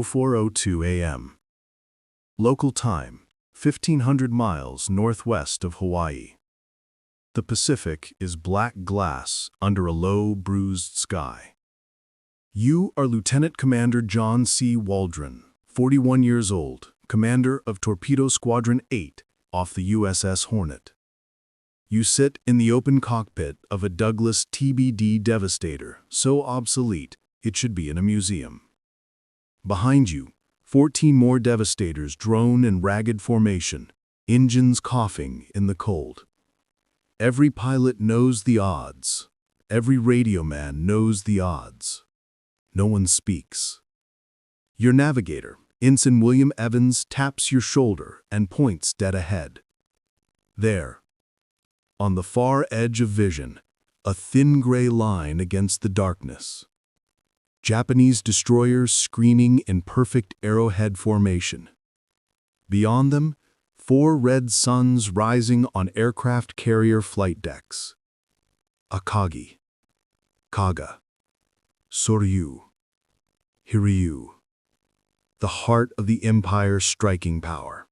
04:02 a.m. Local time, 1,500 miles northwest of Hawaii. The Pacific is black glass under a low, bruised sky. You are Lieutenant Commander John C. Waldron, 41 years old, commander of Torpedo Squadron 8 off the USS Hornet. You sit in the open cockpit of a Douglas TBD Devastator, so obsolete it should be in a museum. Behind you, 14 more Devastators drone in ragged formation, engines coughing in the cold. Every pilot knows the odds. Every radio man knows the odds. No one speaks. Your navigator, Ensign William Evans, taps your shoulder and points dead ahead. There, on the far edge of vision, a thin gray line against the darkness. Japanese destroyers screening in perfect arrowhead formation. Beyond them, 4 red suns rising on aircraft carrier flight decks. Akagi, Kaga, Sōryū, Hiryu. The heart of the Empire's striking power.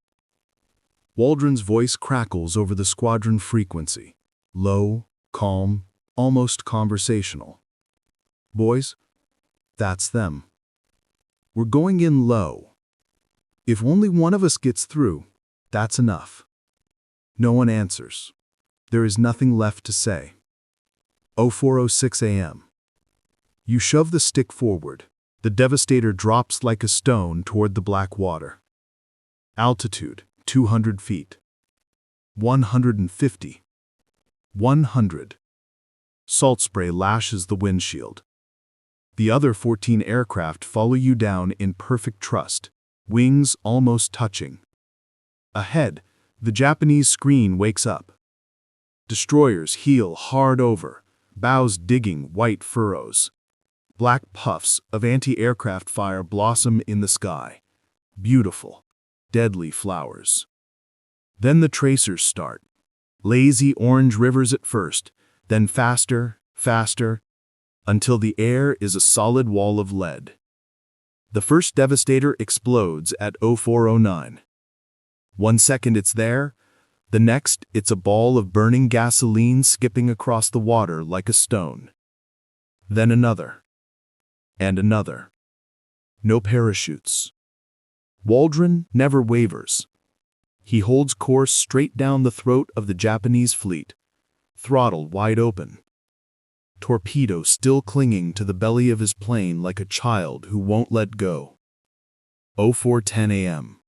Waldron's voice crackles over the squadron frequency. Low, calm, almost conversational. Boys, that's them. We're going in low. If only one of us gets through, that's enough. No one answers. There is nothing left to say. 04:06 a.m. You shove the stick forward. The Devastator drops like a stone toward the black water. Altitude, 200 feet. 150. 100. Salt spray lashes the windshield. The other 14 aircraft follow you down in perfect trust, wings almost touching. Ahead, the Japanese screen wakes up. Destroyers heel hard over, bows digging white furrows. Black puffs of anti-aircraft fire blossom in the sky. Beautiful, deadly flowers. Then the tracers start. Lazy orange rivers at first, then faster, faster, until the air is a solid wall of lead. The first Devastator explodes at 04:09. 1 second it's there, the next it's a ball of burning gasoline skipping across the water like a stone. Then another. And another. No parachutes. Waldron never wavers. He holds course straight down the throat of the Japanese fleet, throttle wide open. Torpedo still clinging to the belly of his plane like a child who won't let go. 04:10 a.m.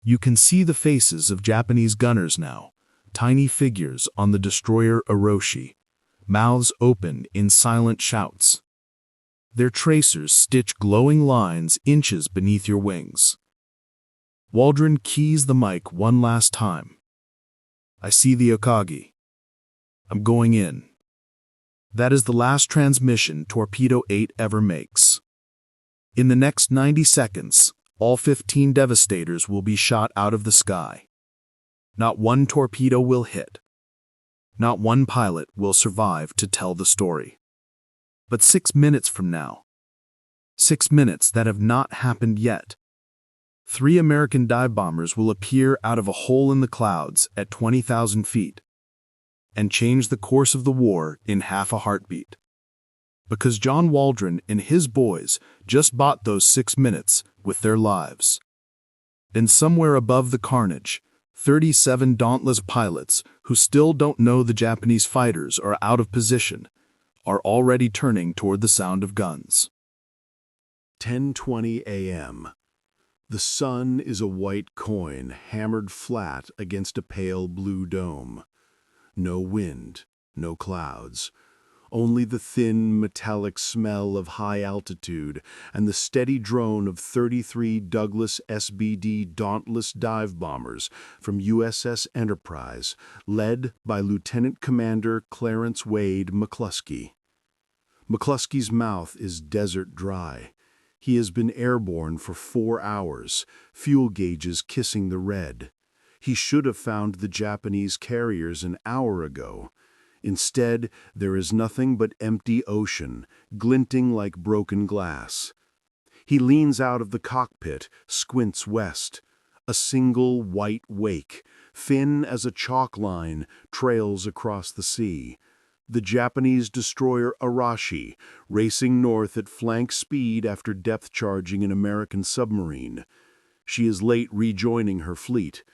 You can see the faces of Japanese gunners now, tiny figures on the destroyer Oroshi, mouths open in silent shouts. Their tracers stitch glowing lines inches beneath your wings. Waldron keys the mic one last time. I see the Akagi. I'm going in. That is the last transmission Torpedo 8 ever makes. In the next 90 seconds, all 15 Devastators will be shot out of the sky. Not one torpedo will hit. Not one pilot will survive to tell the story. But 6 minutes from now, 6 minutes that have not happened yet, 3 American dive bombers will appear out of a hole in the clouds at 20,000 feet and change the course of the war in half a heartbeat. Because John Waldron and his boys just bought those 6 minutes with their lives. And somewhere above the carnage, 37 dauntless pilots who still don't know the Japanese fighters are out of position are already turning toward the sound of guns. 10:20 a.m. The sun is a white coin hammered flat against a pale blue dome. No wind, no clouds. Only the thin, metallic smell of high altitude and the steady drone of 33 Douglas SBD Dauntless dive bombers from USS Enterprise, led by Lieutenant Commander Clarence Wade McCluskey. McCluskey's mouth is desert dry. He has been airborne for 4 hours, fuel gauges kissing the red. He should have found the Japanese carriers an hour ago. Instead, there is nothing but empty ocean, glinting like broken glass. He leans out of the cockpit, squints west. A single white wake, thin as a chalk line, trails across the sea. The Japanese destroyer Arashi, racing north at flank speed after depth charging an American submarine. She is late rejoining her fleet.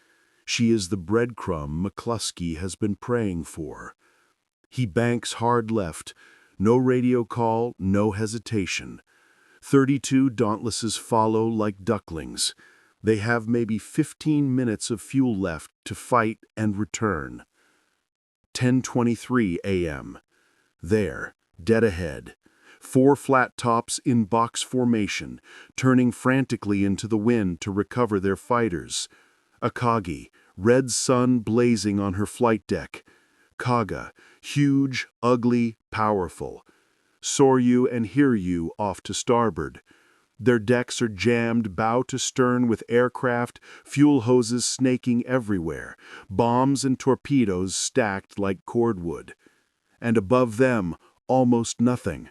She is the breadcrumb McCluskey has been praying for. He banks hard left. No radio call, no hesitation. 32 Dauntlesses follow like ducklings. They have maybe 15 minutes of fuel left to fight and return. 10:23 a.m. There, dead ahead. 4 flat tops in box formation, turning frantically into the wind to recover their fighters. Akagi, red sun blazing on her flight deck. Kaga, huge, ugly, powerful. Sōryū and Hiryu off to starboard. Their decks are jammed bow to stern with aircraft, fuel hoses snaking everywhere, bombs and torpedoes stacked like cordwood. And above them, almost nothing.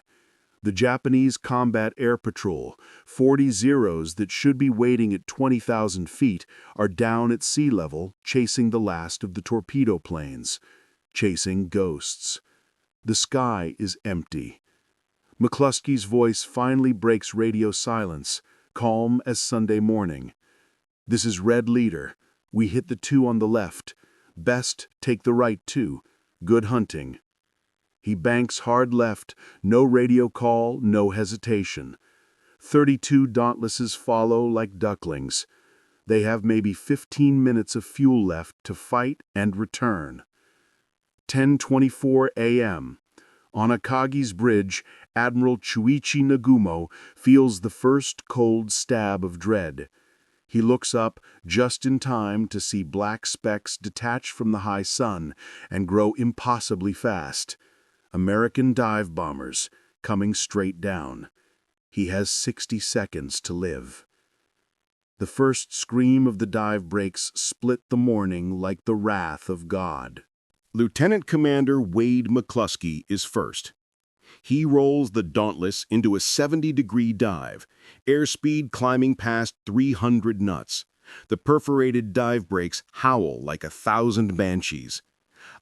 The Japanese Combat Air Patrol, 40 Zeros that should be waiting at 20,000 feet, are down at sea level, chasing the last of the torpedo planes. Chasing ghosts. The sky is empty. McCluskey's voice finally breaks radio silence, calm as Sunday morning. "This is Red Leader. We hit the 2 on the left. Best take the right 2. Good hunting." He banks hard left, no radio call, no hesitation. 32 Dauntlesses follow like ducklings. They have maybe 15 minutes of fuel left to fight and return. 10:24 a.m. On Akagi's bridge, Admiral Chuichi Nagumo feels the first cold stab of dread. He looks up just in time to see black specks detach from the high sun and grow impossibly fast. American dive bombers coming straight down. He has 60 seconds to live. The first scream of the dive brakes split the morning like the wrath of God. Lieutenant Commander Wade McCluskey is first. He rolls the Dauntless into a 70-degree dive, airspeed climbing past 300 knots. The perforated dive brakes howl like 1,000 banshees.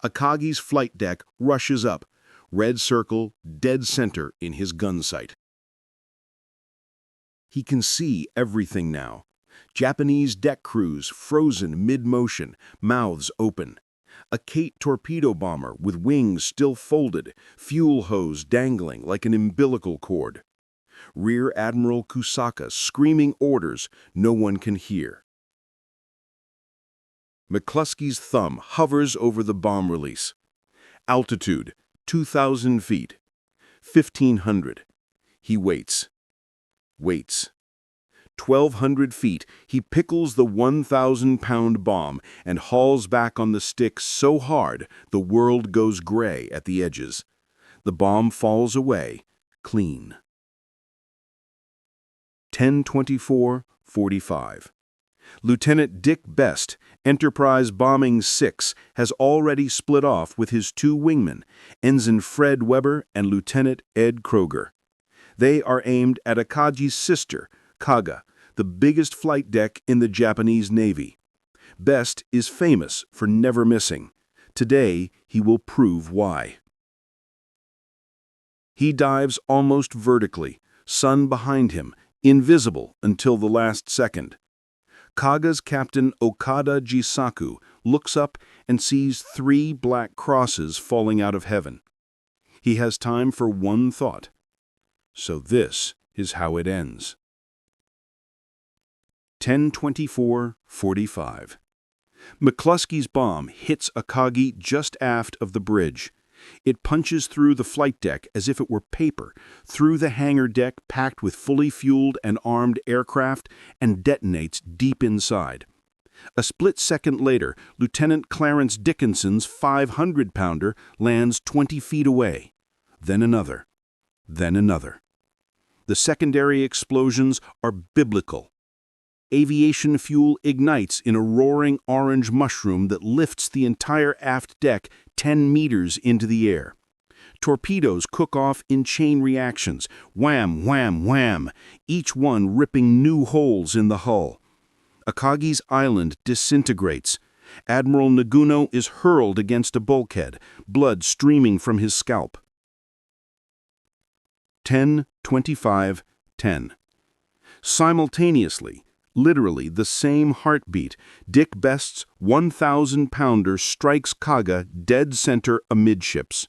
Akagi's flight deck rushes up, red circle dead center in his gun sight. He can see everything now. Japanese deck crews frozen mid-motion, mouths open. A Kate torpedo bomber with wings still folded, fuel hose dangling like an umbilical cord. Rear Admiral Kusaka screaming orders no one can hear. McCluskey's thumb hovers over the bomb release. Altitude, 2,000 feet. 1,500. He waits. Waits. 1,200 feet, he pickles the 1,000-pound bomb and hauls back on the stick so hard the world goes gray at the edges. The bomb falls away, clean. 10:24:45. Lieutenant Dick Best, Enterprise Bombing 6, has already split off with his 2 wingmen, Ensign Fred Weber and Lieutenant Ed Kroger. They are aimed at Akagi's sister, Kaga, the biggest flight deck in the Japanese Navy. Best is famous for never missing. Today, he will prove why. He dives almost vertically, sun behind him, invisible until the last second. Kaga's Captain Okada Jisaku looks up and sees 3 black crosses falling out of heaven. He has time for one thought. So this is how it ends. 10:24:45. McCluskey's bomb hits Akagi just aft of the bridge. It punches through the flight deck as if it were paper, through the hangar deck packed with fully fueled and armed aircraft, and detonates deep inside. A split second later, Lieutenant Clarence Dickinson's 500-pounder lands 20 feet away. Then another. Then another. The secondary explosions are biblical. Aviation fuel ignites in a roaring orange mushroom that lifts the entire aft deck 10 meters into the air. Torpedoes cook off in chain reactions, wham, wham, wham, each one ripping new holes in the hull. Akagi's island disintegrates. Admiral Naguno is hurled against a bulkhead, blood streaming from his scalp. 10:25:10. Simultaneously, literally the same heartbeat, Dick Best's 1,000-pounder strikes Kaga dead center amidships.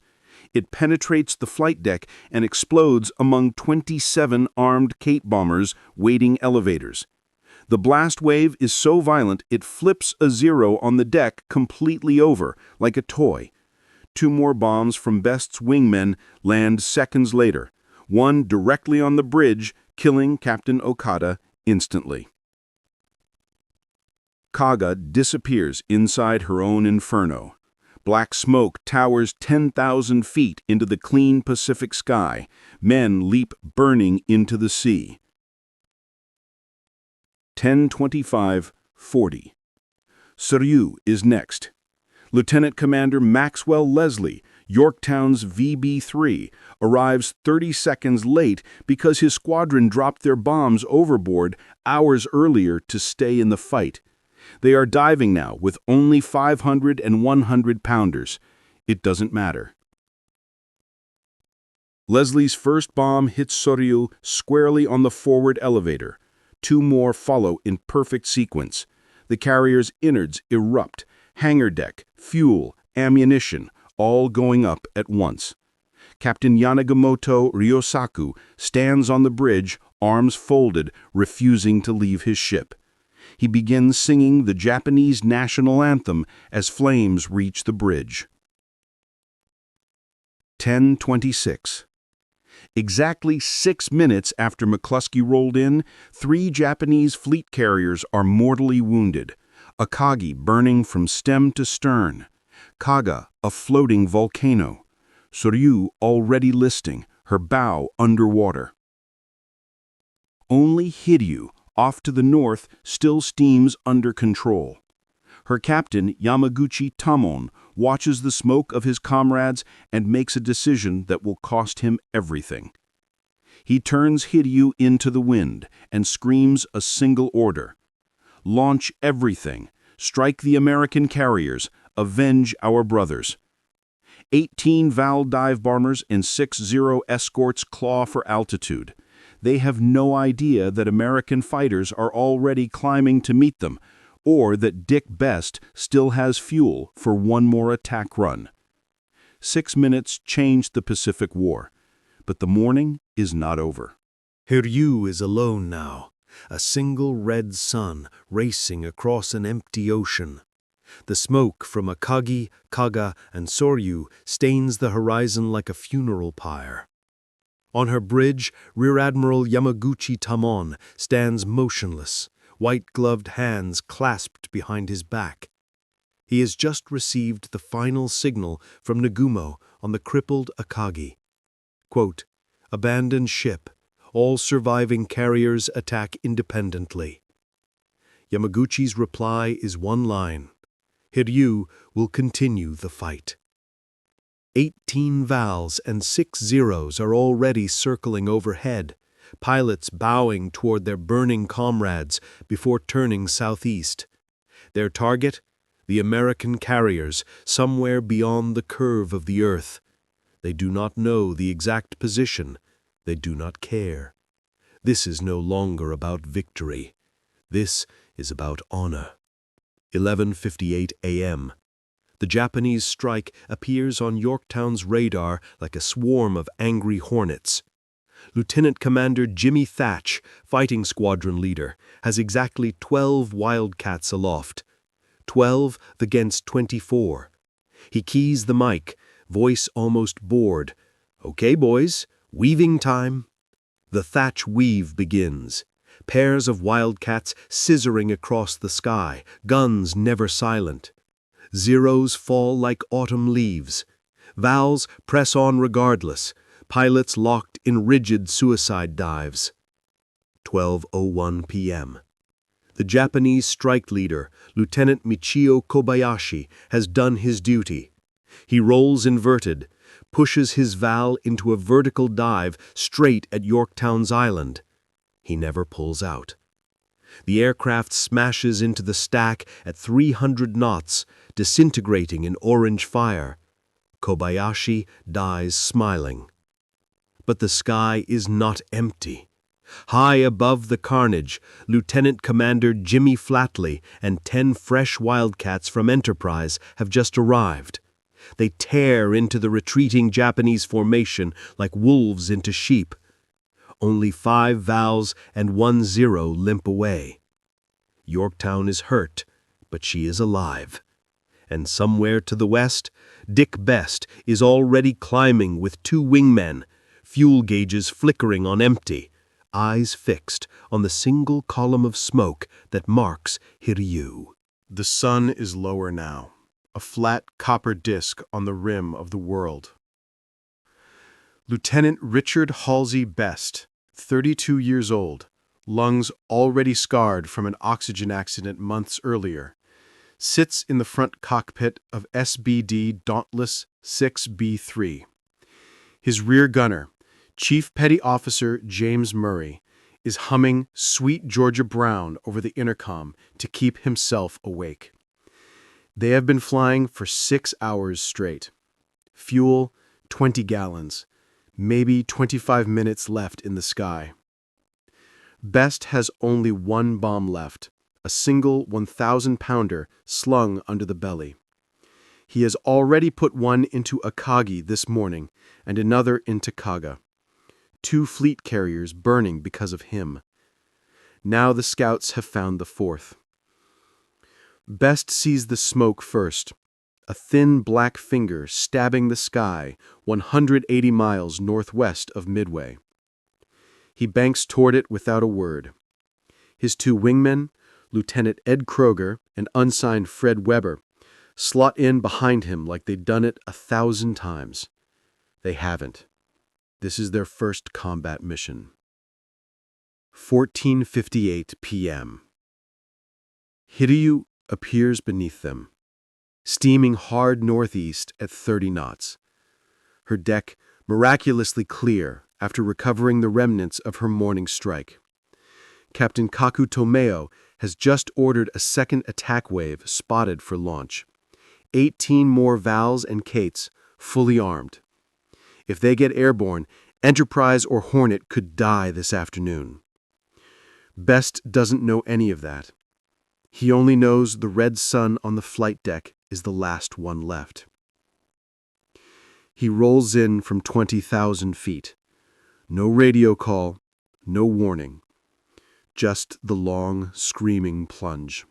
It penetrates the flight deck and explodes among 27 armed Kate bombers waiting elevators. The blast wave is so violent it flips a Zero on the deck completely over, like a toy. 2 more bombs from Best's wingmen land seconds later, one directly on the bridge, killing Captain Okada instantly. Kaga disappears inside her own inferno. Black smoke towers 10,000 feet into the clean Pacific sky. Men leap burning into the sea. 10:25:40. Sōryū is next. Lieutenant Commander Maxwell Leslie, Yorktown's VB-3, arrives 30 seconds late because his squadron dropped their bombs overboard hours earlier to stay in the fight. They are diving now with only 500 and 100-pounders. It doesn't matter. Leslie's first bomb hits Sōryū squarely on the forward elevator. 2 more follow in perfect sequence. The carrier's innards erupt. Hangar deck, fuel, ammunition, all going up at once. Captain Yanagimoto Ryosaku stands on the bridge, arms folded, refusing to leave his ship. He begins singing the Japanese national anthem as flames reach the bridge. 10:26. Exactly 6 minutes after McCluskey rolled in, 3 Japanese fleet carriers are mortally wounded. Akagi burning from stem to stern. Kaga, a floating volcano. Sōryū already listing, her bow underwater. Only Hiryu, off to the north, still steams under control. Her captain, Yamaguchi Tamon, watches the smoke of his comrades and makes a decision that will cost him everything. He turns Hiryu into the wind and screams a single order. Launch everything. Strike the American carriers. Avenge our brothers. 18 Val dive bombers and 6 Zero escorts claw for altitude. They have no idea that American fighters are already climbing to meet them, or that Dick Best still has fuel for one more attack run. 6 minutes changed the Pacific War, but the morning is not over. Hiryu is alone now, a single red sun racing across an empty ocean. The smoke from Akagi, Kaga, and Sōryū stains the horizon like a funeral pyre. On her bridge, Rear Admiral Yamaguchi Tamon stands motionless, white-gloved hands clasped behind his back. He has just received the final signal from Nagumo on the crippled Akagi. Quote, "Abandon ship. All surviving carriers attack independently." Yamaguchi's reply is one line. Hiryu will continue the fight. 18 Vals and 6 Zeros are already circling overhead, pilots bowing toward their burning comrades before turning southeast. Their target? The American carriers, somewhere beyond the curve of the Earth. They do not know the exact position. They do not care. This is no longer about victory. This is about honor. 11:58 a.m. The Japanese strike appears on Yorktown's radar like a swarm of angry hornets. Lieutenant Commander Jimmy Thatch, fighting squadron leader, has exactly 12 Wildcats aloft. 12 against 24. He keys the mic, voice almost bored. "Okay, boys, weaving time." The Thatch weave begins. Pairs of Wildcats scissoring across the sky, guns never silent. Zeros fall like autumn leaves. Vals press on regardless, pilots locked in rigid suicide dives. 12:01 p.m. The Japanese strike leader, Lieutenant Michio Kobayashi, has done his duty. He rolls inverted, pushes his Val into a vertical dive straight at Yorktown's island. He never pulls out. The aircraft smashes into the stack at 300 knots, disintegrating in orange fire. Kobayashi dies smiling. But the sky is not empty. High above the carnage, Lieutenant Commander Jimmy Flatley and 10 fresh Wildcats from Enterprise have just arrived. They tear into the retreating Japanese formation like wolves into sheep. Only 5 Vals and 1 Zero limp away. Yorktown is hurt, but she is alive. And somewhere to the west, Dick Best is already climbing with 2 wingmen, fuel gauges flickering on empty, eyes fixed on the single column of smoke that marks Sōryū. The sun is lower now, a flat copper disk on the rim of the world. Lieutenant Richard Halsey Best, 32 years old, lungs already scarred from an oxygen accident months earlier, sits in the front cockpit of SBD Dauntless 6B3. His rear gunner, Chief Petty Officer James Murray, is humming Sweet Georgia Brown over the intercom to keep himself awake. They have been flying for 6 hours straight. Fuel, 20 gallons, maybe 25 minutes left in the sky. Best has only 1 bomb left, a single 1,000-pounder slung under the belly. He has already put one into Akagi this morning and another into Kaga. 2 fleet carriers burning because of him. Now the scouts have found the 4th. Best sees the smoke first, a thin black finger stabbing the sky 180 miles northwest of Midway. He banks toward it without a word. His 2 wingmen, Lieutenant Ed Kroger and unsigned Fred Weber, slot in behind him like they'd done it 1,000 times. They haven't. This is their first combat mission. 14:58 p.m. Sōryū appears beneath them, steaming hard northeast at 30 knots. Her deck miraculously clear after recovering the remnants of her morning strike. Captain Kaku Tomeo has just ordered a second attack wave spotted for launch. 18 more Vals and Kates, fully armed. If they get airborne, Enterprise or Hornet could die this afternoon. Best doesn't know any of that. He only knows the red sun on the flight deck is the last one left. He rolls in from 20,000 feet. No radio call, no warning. Just the long, screaming plunge.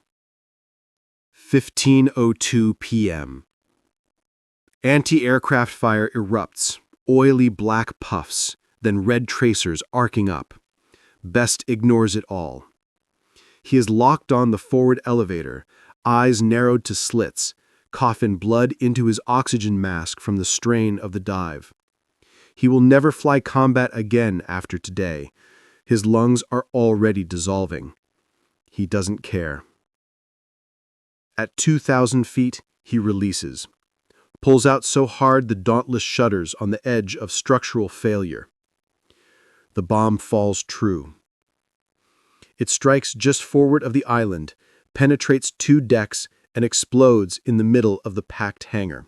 15:02 p.m. Anti-aircraft fire erupts, oily black puffs, then red tracers arcing up. Best ignores it all. He is locked on the forward elevator, eyes narrowed to slits, coughing blood into his oxygen mask from the strain of the dive. He will never fly combat again after today. His lungs are already dissolving. He doesn't care. At 2,000 feet, he releases. Pulls out so hard the Dauntless shudders on the edge of structural failure. The bomb falls true. It strikes just forward of the island, penetrates 2 decks, and explodes in the middle of the packed hangar.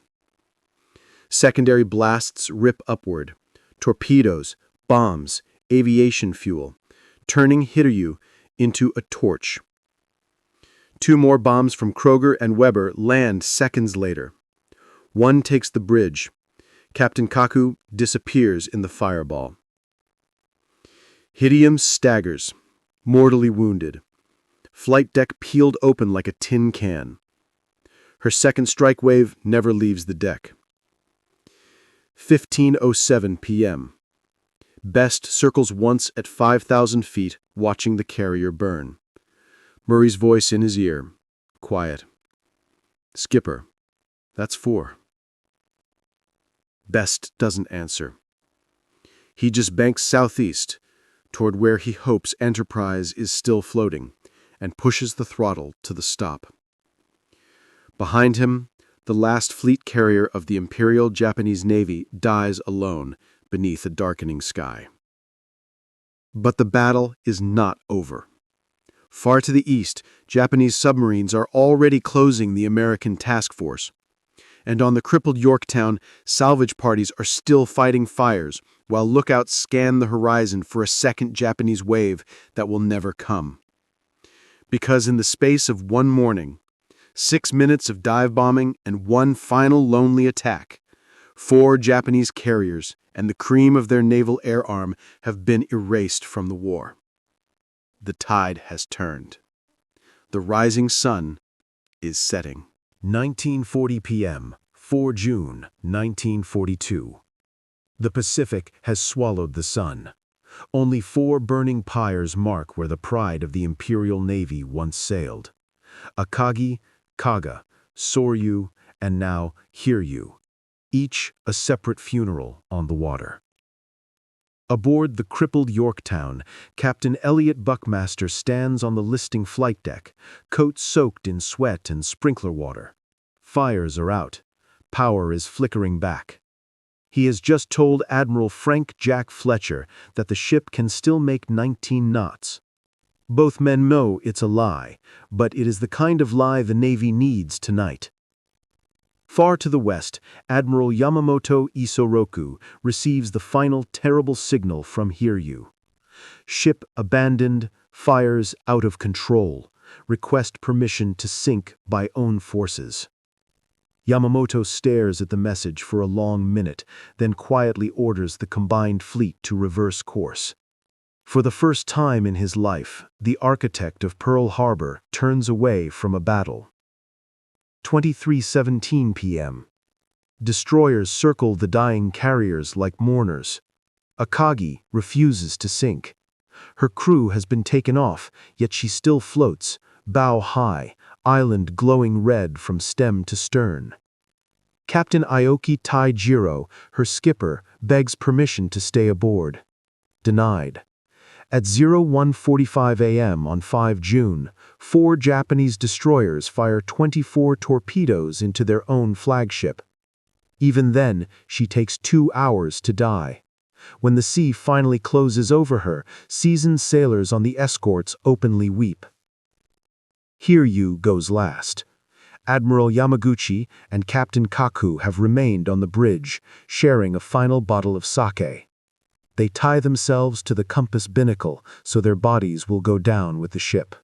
Secondary blasts rip upward. Torpedoes, bombs, aviation fuel, turning Sōryū into a torch. 2 more bombs from Kroger and Weber land seconds later. One takes the bridge. Captain Kaku disappears in the fireball. Sōryū staggers, mortally wounded. Flight deck peeled open like a tin can. Her second strike wave never leaves the deck. 15:07 p.m. Best circles once at 5,000 feet, watching the carrier burn. Murray's voice in his ear. Quiet. Skipper, that's 4. Best doesn't answer. He just banks southeast, toward where he hopes Enterprise is still floating, and pushes the throttle to the stop. Behind him, The last fleet carrier of the Imperial Japanese Navy dies alone beneath a darkening sky. But the battle is not over. Far to the east, Japanese submarines are already closing the American task force. And on the crippled Yorktown, salvage parties are still fighting fires, while lookouts scan the horizon for a second Japanese wave that will never come. Because in the space of one morning, 6 minutes of dive bombing and one final lonely attack, 4 Japanese carriers and the cream of their naval air arm have been erased from the war. The tide has turned. The rising sun is setting. 19:40 p.m., 4 June 1942. The Pacific has swallowed the sun. Only 4 burning pyres mark where the pride of the Imperial Navy once sailed. Akagi, Kaga, Sōryū, and now Hiryu, each a separate funeral on the water. Aboard the crippled Yorktown, Captain Elliot Buckmaster stands on the listing flight deck, coat soaked in sweat and sprinkler water. Fires are out. Power is flickering back. He has just told Admiral Frank Jack Fletcher that the ship can still make 19 knots. Both men know it's a lie, but it is the kind of lie the Navy needs tonight. Far to the west, Admiral Yamamoto Isoroku receives the final terrible signal from Hiryu. Ship abandoned, fires out of control. Request permission to sink by own forces. Yamamoto stares at the message for a long minute, then quietly orders the combined fleet to reverse course. For the first time in his life, the architect of Pearl Harbor turns away from a battle. 23:17 p.m. Destroyers circle the dying carriers like mourners. Akagi refuses to sink. Her crew has been taken off, yet she still floats, bow high, island glowing red from stem to stern. Captain Aoki Taijiro, her skipper, begs permission to stay aboard. Denied. At 01:45 a.m. on 5 June, 4 Japanese destroyers fire 24 torpedoes into their own flagship. Even then, she takes 2 hours to die. When the sea finally closes over her, seasoned sailors on the escorts openly weep. Hiryu goes last. Admiral Yamaguchi and Captain Kaku have remained on the bridge, sharing a final bottle of sake. They tie themselves to the compass binnacle so their bodies will go down with the ship.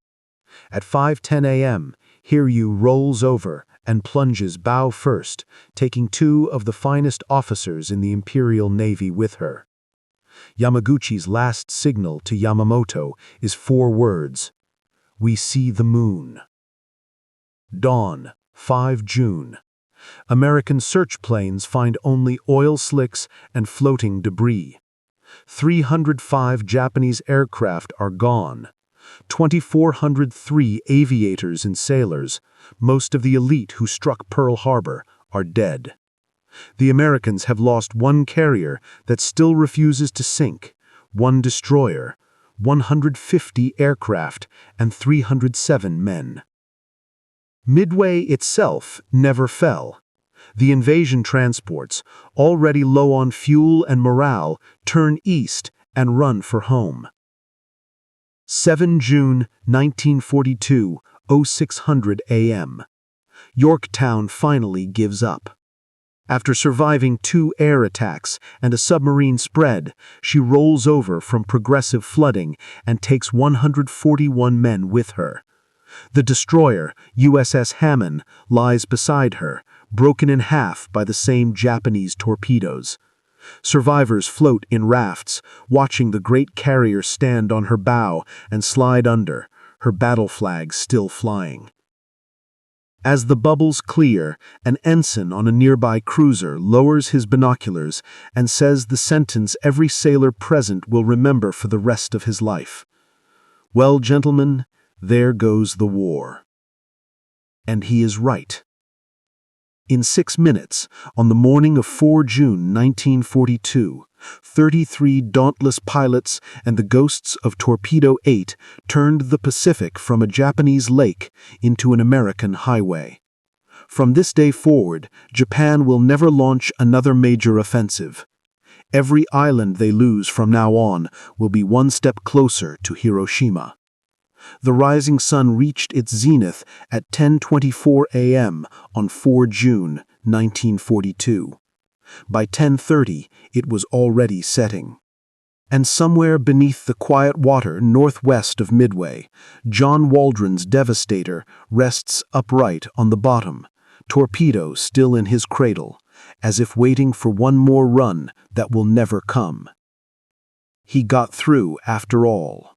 At 5:10 a.m., Hiryu rolls over and plunges bow first, taking 2 of the finest officers in the Imperial Navy with her. Yamaguchi's last signal to Yamamoto is 4 words: "We see the moon." Dawn, 5 June. American search planes find only oil slicks and floating debris. 305 Japanese aircraft are gone. 2,403 aviators and sailors, most of the elite who struck Pearl Harbor, are dead. The Americans have lost 1 carrier that still refuses to sink, 1 destroyer, 150 aircraft, and 307 men. Midway itself never fell. The invasion transports, already low on fuel and morale, turn east and run for home. 7 June 1942, 0600 a.m. Yorktown finally gives up. After surviving 2 air attacks and a submarine spread, she rolls over from progressive flooding and takes 141 men with her. The destroyer, USS Hammond, lies beside her, broken in half by the same Japanese torpedoes. Survivors float in rafts, watching the great carrier stand on her bow and slide under, her battle flag still flying. As the bubbles clear, an ensign on a nearby cruiser lowers his binoculars and says the sentence every sailor present will remember for the rest of his life. Well, gentlemen, there goes the war. And he is right. In 6 minutes, on the morning of 4 June 1942, 33 Dauntless pilots and the ghosts of Torpedo 8 turned the Pacific from a Japanese lake into an American highway. From this day forward, Japan will never launch another major offensive. Every island they lose from now on will be one step closer to Hiroshima. The rising sun reached its zenith at 10:24 a.m. on 4 June 1942. By 10:30, it was already setting. And somewhere beneath the quiet water northwest of Midway, John Waldron's Devastator rests upright on the bottom, torpedo still in his cradle, as if waiting for one more run that will never come. He got through after all.